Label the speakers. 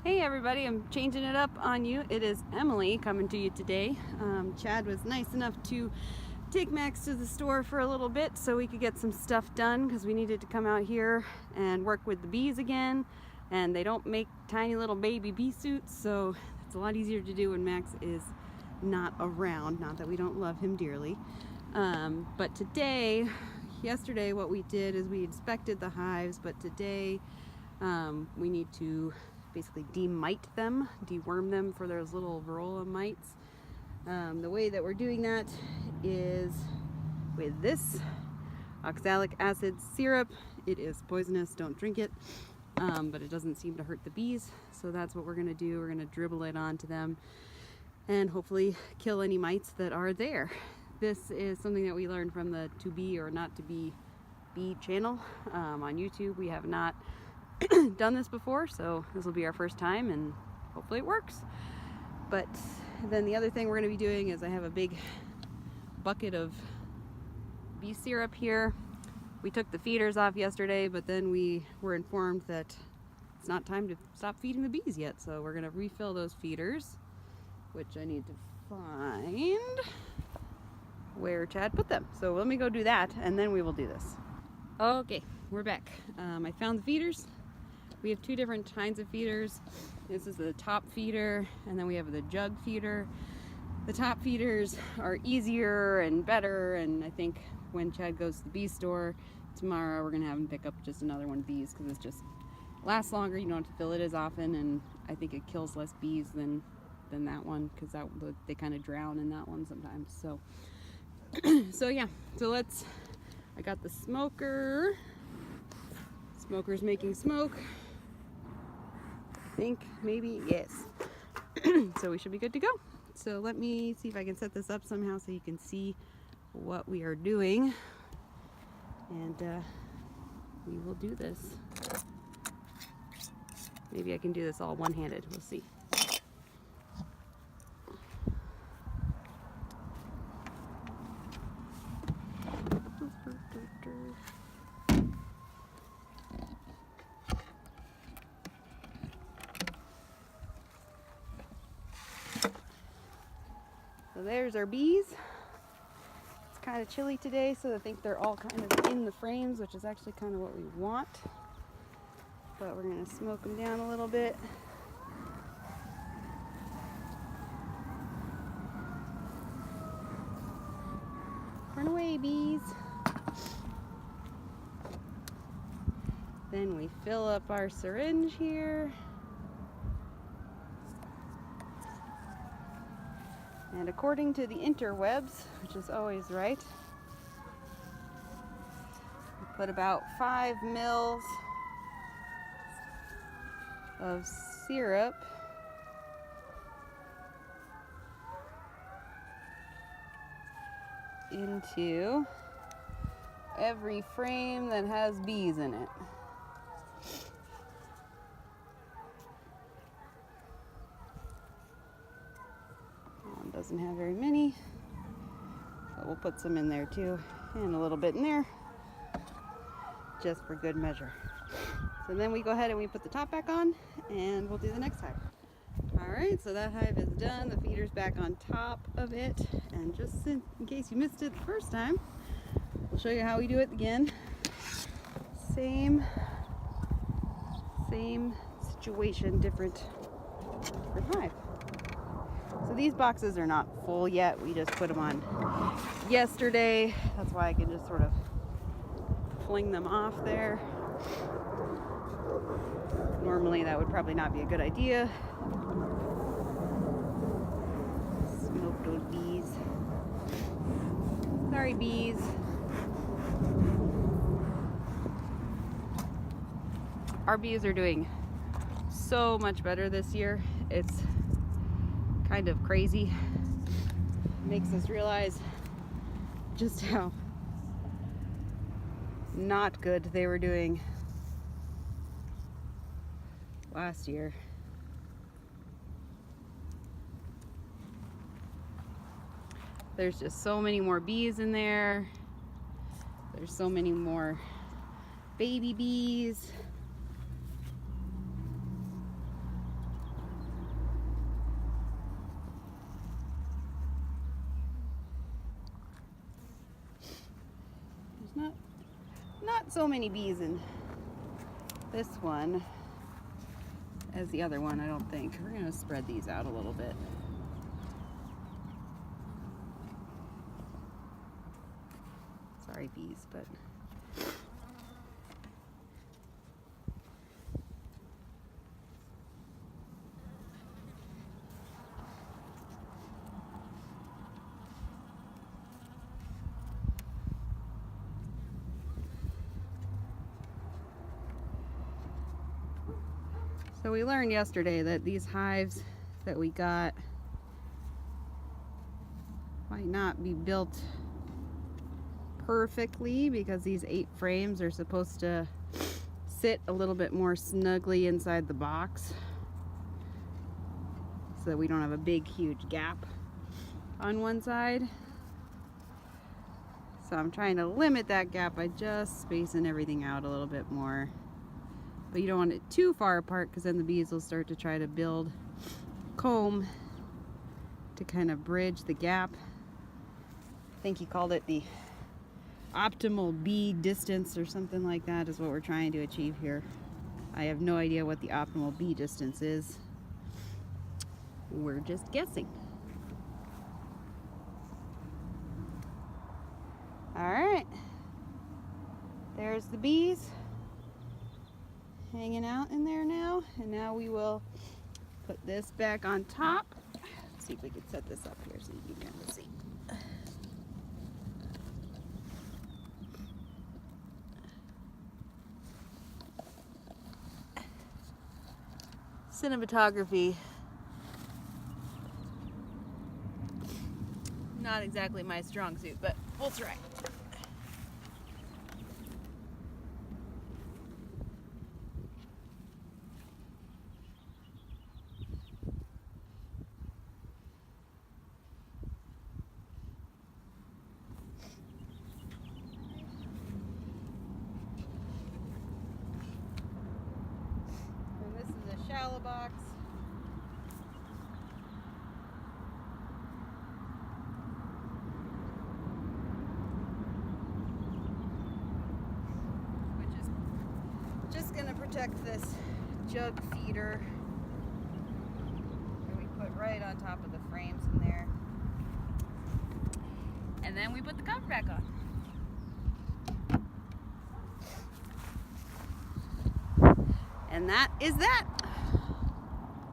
Speaker 1: Hey everybody, I'm changing it up on you. It is Emily coming to you today. Chad was nice enough to take Max to the store for a little bit so we could get some stuff done because we needed to come out here and work with the bees again. And they don't make tiny little baby bee suits, so it's a lot easier to do when Max is not around. Not that we don't love him dearly. But yesterday what we did is we inspected the hives, but today we need to basically demite them, deworm them for those little varroa mites. The way that we're doing that is with this oxalic acid syrup. It is poisonous, don't drink it, but it doesn't seem to hurt the bees. So that's what we're gonna do. We're gonna dribble it onto them and hopefully kill any mites that are there. This is something that we learned from the To Be or Not To Be Bee channel on YouTube. We have not done this before, so this will be our first time and hopefully it works. But then the other thing we're going to be doing is I have a big bucket of bee syrup here. We took the feeders off yesterday, but then we were informed that it's not time to stop feeding the bees yet, so we're going to refill those feeders, which I need to find where Chad put them. So let me go do that and then we will do this. Okay, we're back. I found the feeders. We have two different kinds of feeders. This is the top feeder, and then we have the jug feeder. The top feeders are easier and better, and I think when Chad goes to the bee store tomorrow, we're gonna have him pick up just another one of these because it just lasts longer. You don't have to fill it as often, and I think it kills less bees than that one because they kind of drown in that one sometimes. So, I got the smoker. Smoker's making smoke. I think, maybe, yes. So we should be good to go. So let me see if I can set this up somehow so you can see what we are doing. And we will do this. Maybe I can do this all one-handed. We'll see. So there's our bees. It's kind of chilly today, so I think they're all kind of in the frames, which is actually kind of what we want. But we're going to smoke them down a little bit. Run away, bees. Then we fill up our syringe here. And according to the interwebs, which is always right, we put about 5 mils of syrup into every frame that has bees in it. Doesn't have very many, but we'll put some in there too, and a little bit in there, just for good measure. So then we go ahead and we put the top back on, and we'll do the next hive. Alright, so that hive is done. The feeder's back on top of it, and just in case you missed it the first time, we'll show you how we do it again. Same situation, different hive. So these boxes are not full yet. We just put them on yesterday. That's why I can just sort of fling them off there. Normally that would probably not be a good idea. Smoke those bees. Sorry, bees. Our bees are doing so much better this year. It's kind of crazy. It makes us realize just how not good they were doing last year. There's just so many more bees in there. There's so many more baby bees. so many bees in this one as the other one, I don't think. We're gonna spread these out a little bit. Sorry, bees, but so we learned yesterday that these hives that we got might not be built perfectly because these 8 frames are supposed to sit a little bit more snugly inside the box so that we don't have a big huge gap on one side. So I'm trying to limit that gap by just spacing everything out a little bit more. But you don't want it too far apart because then the bees will start to try to build comb to kind of bridge the gap. I think he called it the optimal bee distance or something like that is what we're trying to achieve here. I have no idea what the optimal bee distance is. We're just guessing. All right, there's the bees hanging out in there now, and now we will put this back on top. Let's see if we can set this up here so you can kind of see. Cinematography, not exactly my strong suit, but we'll try. And this is a shallow box. Just gonna protect this jug feeder that we put right on top of the frames in there. And then we put the cover back on. And that is that.